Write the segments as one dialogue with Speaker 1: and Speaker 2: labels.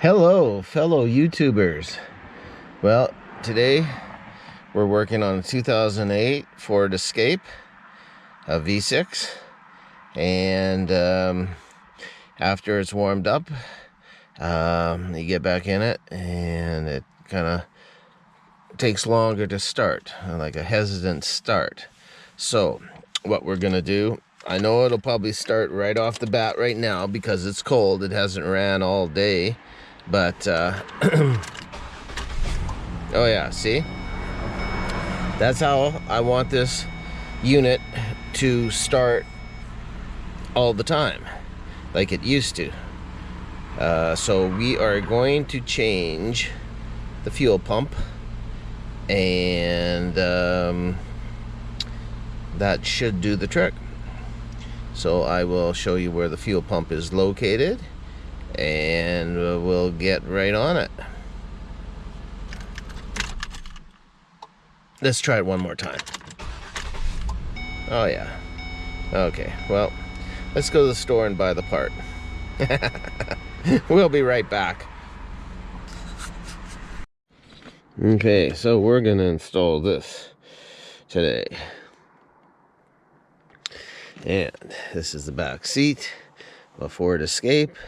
Speaker 1: Hello, fellow YouTubers. Well, today we're working on a 2008 Ford Escape, a V6, and after it's warmed up, you get back in it, and it kind of takes longer to start, like a hesitant start. So, what we're gonna do, I know it'll probably start right off the bat right now because it's cold. It hasn't ran all day. But, oh yeah, see? That's how I want this unit to start all the time, like it used to. So we are going to change the fuel pump, and that should do the trick. So I will show you where the fuel pump is located, and we'll get right on it. Let's try it one more time. Oh yeah. Okay, well, let's go to the store and buy the part. We'll be right back. Okay, so we're gonna install this today. And this is the back seat of a Ford Escape.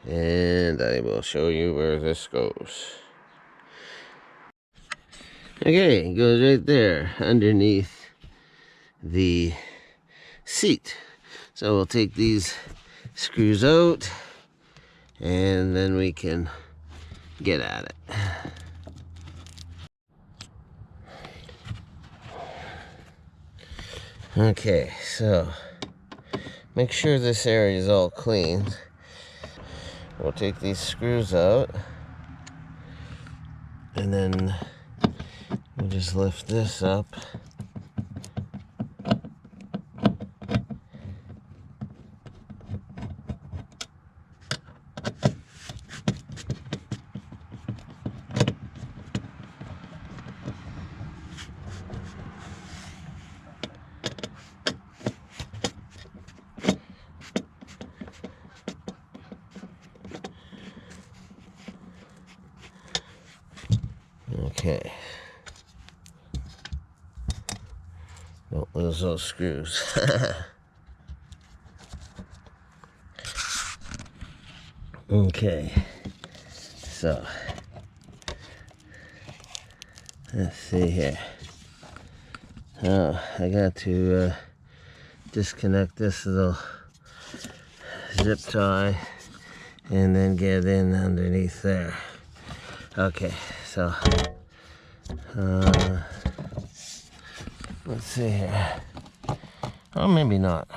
Speaker 1: And I will show you where this goes. Okay, it goes right there underneath the seat. So we'll take these screws out, and then we can get at it. Okay, so make sure this area is all clean. We'll take these screws out, and then we'll just lift this up. Okay. Don't lose those screws. Okay. So, let's see here. Oh, I got to disconnect this little zip tie and then get in underneath there. Okay, so let's see here. Oh, maybe not.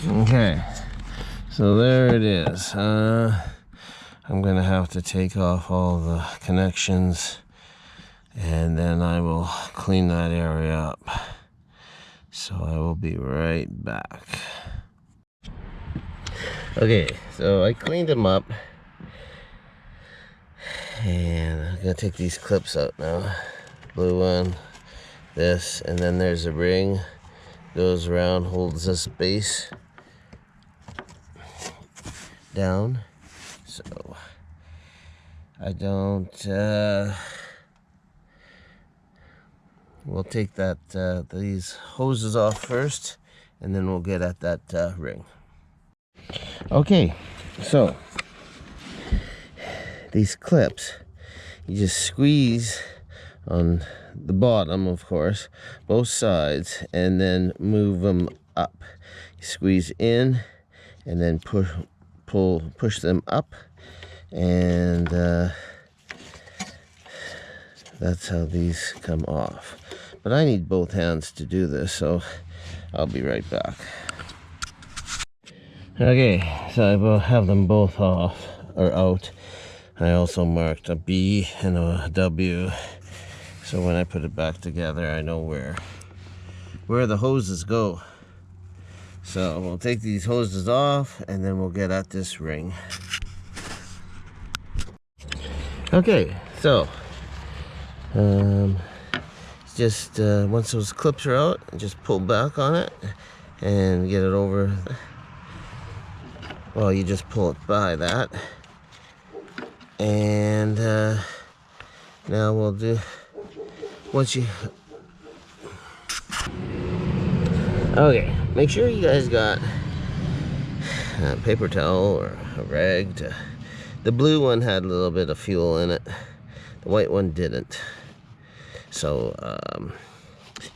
Speaker 1: Okay, so there it is. I'm gonna have to take off all the connections, and then I will clean that area up. So I will be right back. Okay, so I cleaned them up, and I'm gonna take these clips out now. Blue one, this, and then there's a ring, goes around, holds this base down, so I don't, we'll take that, these hoses off first, and then we'll get at that ring. Okay, so these clips, you just squeeze on the bottom, of course, both sides, and then move them up. You squeeze in, and then push them up, and that's how these come off. But I need both hands to do this, so I'll be right back. Okay, so I will have them both off, or out. I also marked a B and a W, so when I put it back together, I know where the hoses go. So we'll take these hoses off, and then we'll get at this ring. Okay, so it's just once those clips are out, just pull back on it and get it over. Well, you just pull it by that. And now we'll do, once you, okay, make sure you guys got a paper towel or a rag to, the blue one had a little bit of fuel in it, the white one didn't. So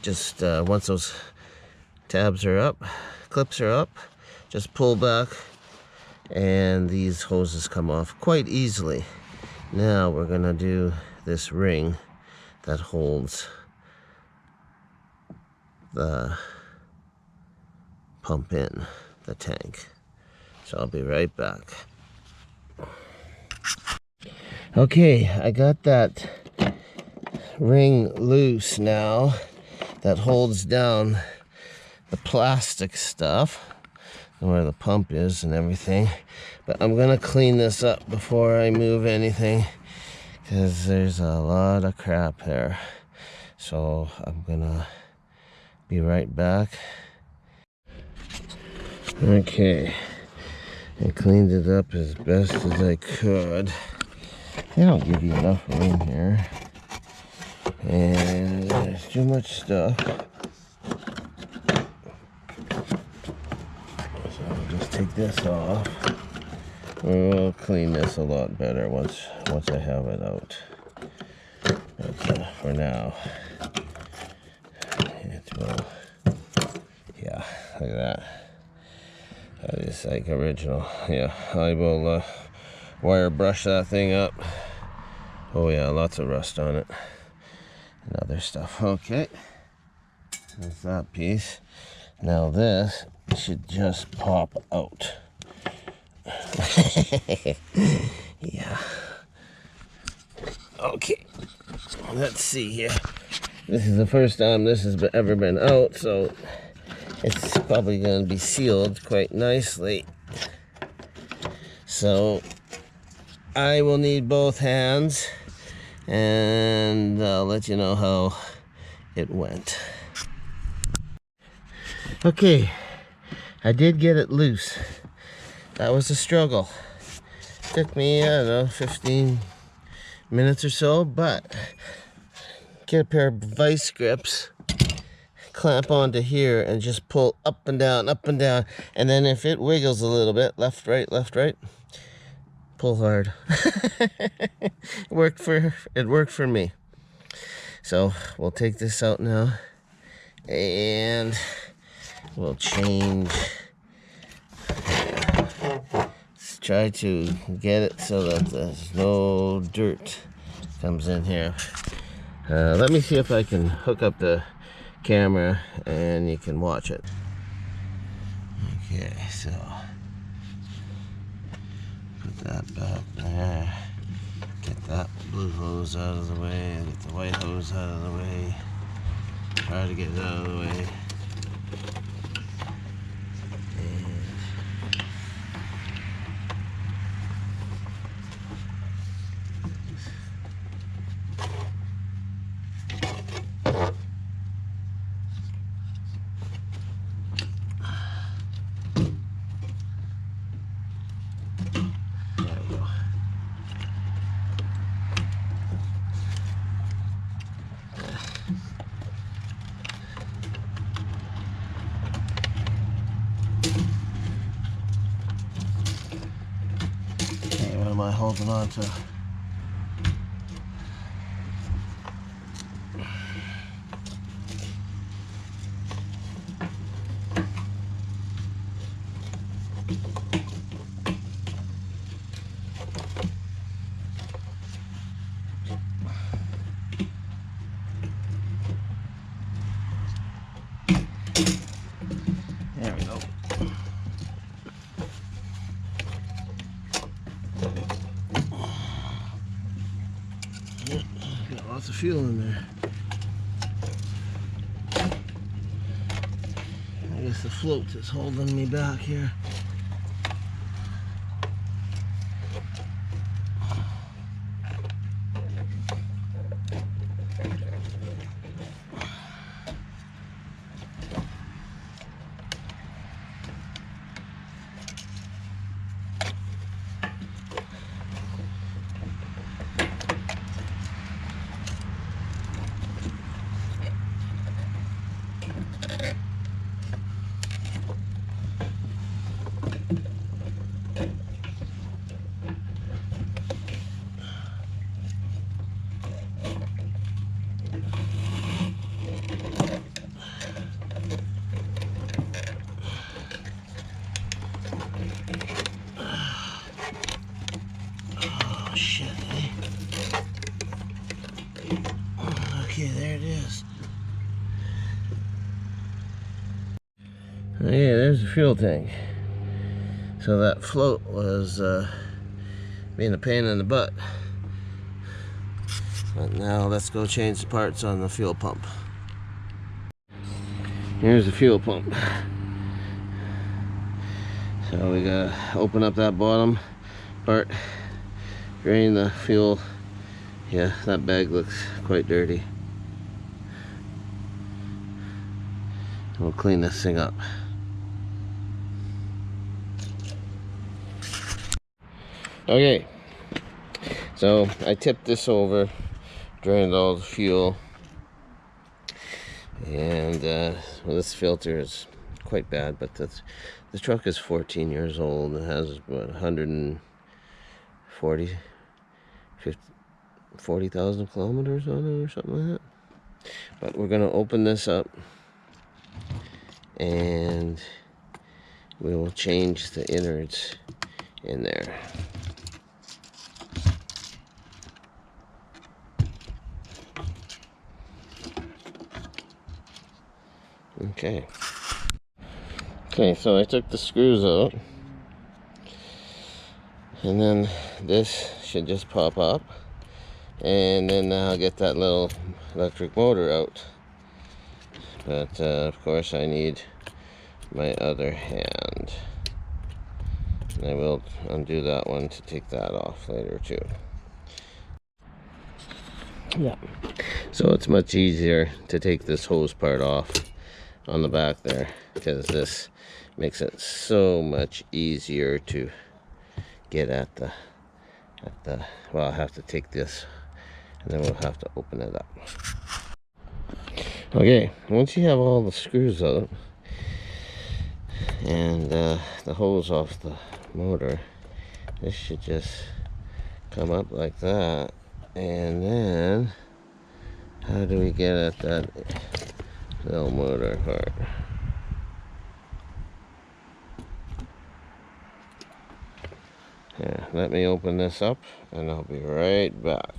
Speaker 1: just once those tabs are up, clips are up, just pull back and these hoses come off quite easily. Now we're gonna do this ring that holds the pump in the tank. So I'll be right back. Okay, I got that ring loose now that holds down the plastic stuff where the pump is and everything, but I'm gonna clean this up before I move anything because there's a lot of crap there. So I'm gonna be right back. Okay, I cleaned it up as best as I could. They don't give you enough room here. And there's too much stuff. So I'll just take this off. We'll clean this a lot better once I have it out. But for now, it will, yeah, look at that. That is like original. Yeah, I will wire brush that thing up. Oh yeah, lots of rust on it. And other stuff. Okay, that's that piece. Now this should just pop out. Yeah. Okay, let's see here. This is the first time this has ever been out, so it's probably going to be sealed quite nicely. So I will need both hands, and I'll let you know how it went. Okay, I did get it loose. That was a struggle. Took me, I don't know, 15 minutes or so, but get a pair of vice grips, clamp onto here, and just pull up and down, and then if it wiggles a little bit, left, right, pull hard. It worked for me. So we'll take this out now, and we'll change. Let's try to get it so that there's no dirt comes in here. Let me see if I can hook up the camera and you can watch it. Okay, so put that back there. Get that blue hose out of the way. Get the white hose out of the way. Try to get it out of the way. What am I holding on to? There we go. Got lots of fuel in there. I guess the float is holding me back here. there's the fuel tank. So that float was being a pain in the butt. But now let's go change the parts on the fuel pump. Here's the fuel pump. So we gotta open up that bottom part, drain the fuel. Yeah, that bag looks quite dirty. We'll clean this thing up. Okay, so I tipped this over, drained all the fuel, and well, this filter is quite bad, but the truck is 14 years old. It has about 40,000 kilometers on it or something like that. But we're gonna open this up and we will change the innards in there. Okay, so I took the screws out, and then this should just pop up, and then I'll get that little electric motor out. But of course I need my other hand, and I will undo that one to take that off later too. Yeah, so it's much easier to take this hose part off on the back there, because this makes it so much easier to get at the well, I'll have to take this and then we'll have to open it up. Okay, once you have all the screws out and the hose off the motor, this should just come up like that. And then how do we get at that little motor part? Yeah, let me open this up and I'll be right back.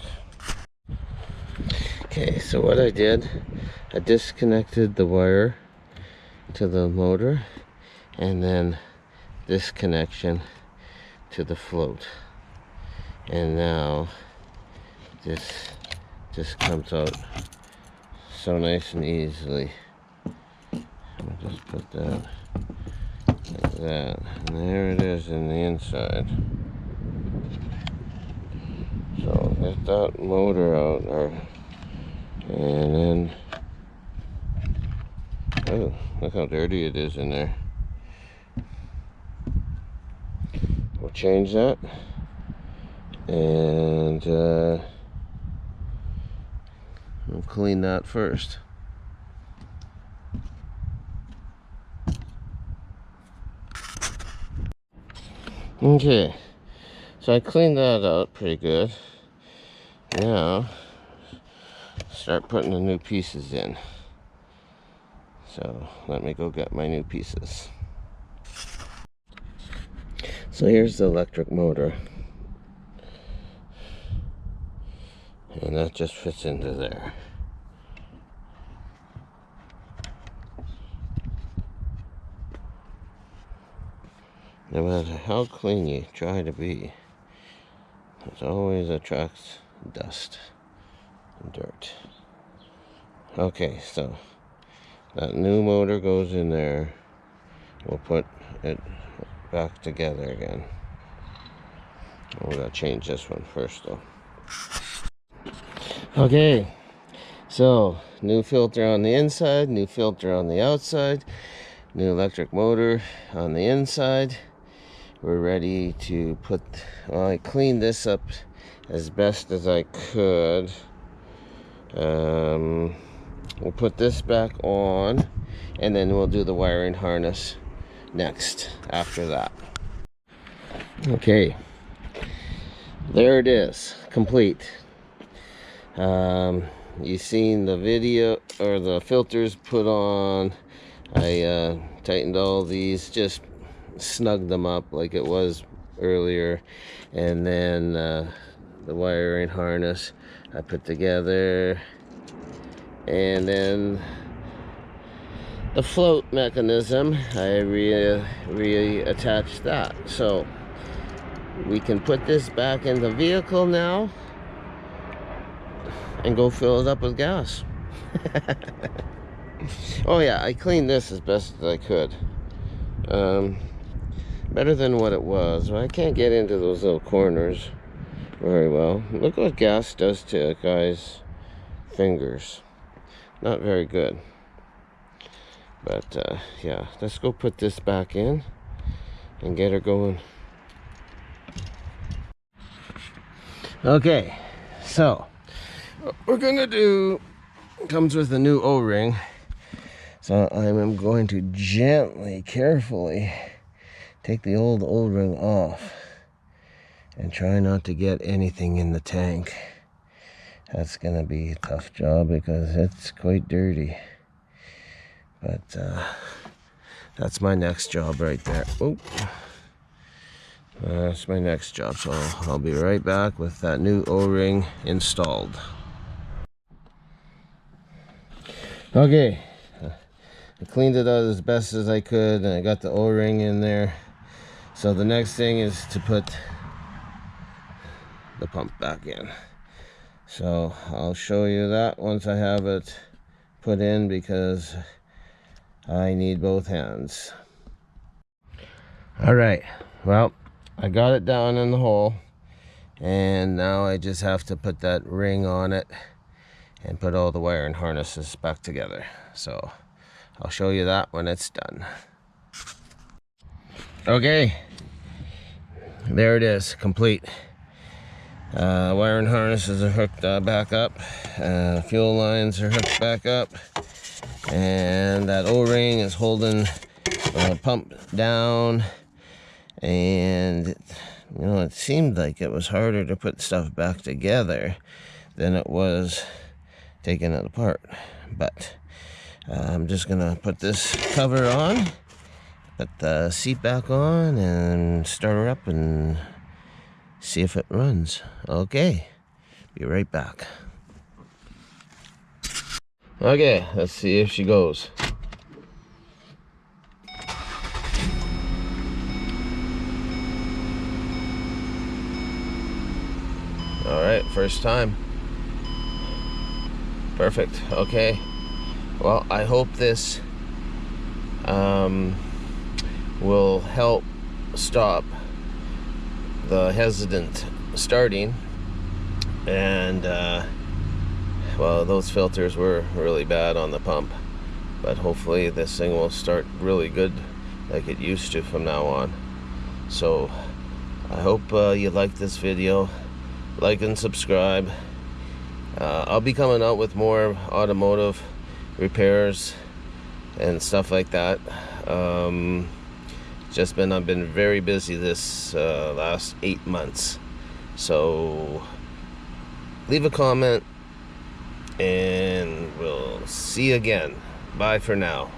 Speaker 1: Okay, so what I did, I disconnected the wire to the motor and then this connection to the float. And now this just comes out so nice and easily. I'll just put that like that, and there it is in the inside. So get that motor out there, and then oh, look how dirty it is in there. We'll change that, and we'll clean that first. Okay, so I cleaned that out pretty good. Now start putting the new pieces in. So let me go get my new pieces. So here's the electric motor, and that just fits into there. No matter how clean you try to be, it always attracts dust and dirt. Okay, so that new motor goes in there. We'll put it back together again. We gotta change this one first though. Okay, so new filter on the inside, new filter on the outside, new electric motor on the inside. We're ready to put, well, I cleaned this up as best as I could. We'll put this back on, and then we'll do the wiring harness next after that. Okay, there it is, complete. You've seen the video or the filters put on. I tightened all these, just snugged them up like it was earlier, and then the wiring harness I put together, and then the float mechanism, I reattached that. So we can put this back in the vehicle now and go fill it up with gas. Oh yeah, I cleaned this as best as I could. Better than what it was. I can't get into those little corners very well. Look what gas does to a guy's fingers. Not very good. But yeah, let's go put this back in and get her going. Okay, so what we're gonna do comes with a new O-ring. So I am going to gently, carefully take the old O-ring off and try not to get anything in the tank. That's gonna be a tough job because it's quite dirty. But that's my next job right there. Oop. That's my next job, so I'll be right back with that new O-ring installed. Okay, I cleaned it out as best as I could and I got the O-ring in there. So the next thing is to put the pump back in. So I'll show you that once I have it put in because I need both hands. Alright, well, I got it down in the hole and now I just have to put that ring on it and put all the wire and harnesses back together. So I'll show you that when it's done. Okay, there it is, complete. Wire and harnesses are hooked back up. Fuel lines are hooked back up. And that O-ring is holding the pump down. And, you know, it seemed like it was harder to put stuff back together than it was taking it apart. But I'm just going to put this cover on, put the seat back on, and start her up and see if it runs. Okay, be right back. Okay, let's see if she goes. All right, first time. Perfect. Okay. Well, I hope this will help stop the hesitant starting. And well, those filters were really bad on the pump, but hopefully this thing will start really good like it used to from now on. So I hope you like this video. Like and subscribe. I'll be coming out with more automotive repairs and stuff like that. I've been very busy this last 8 months. So leave a comment and we'll see you again. Bye for now.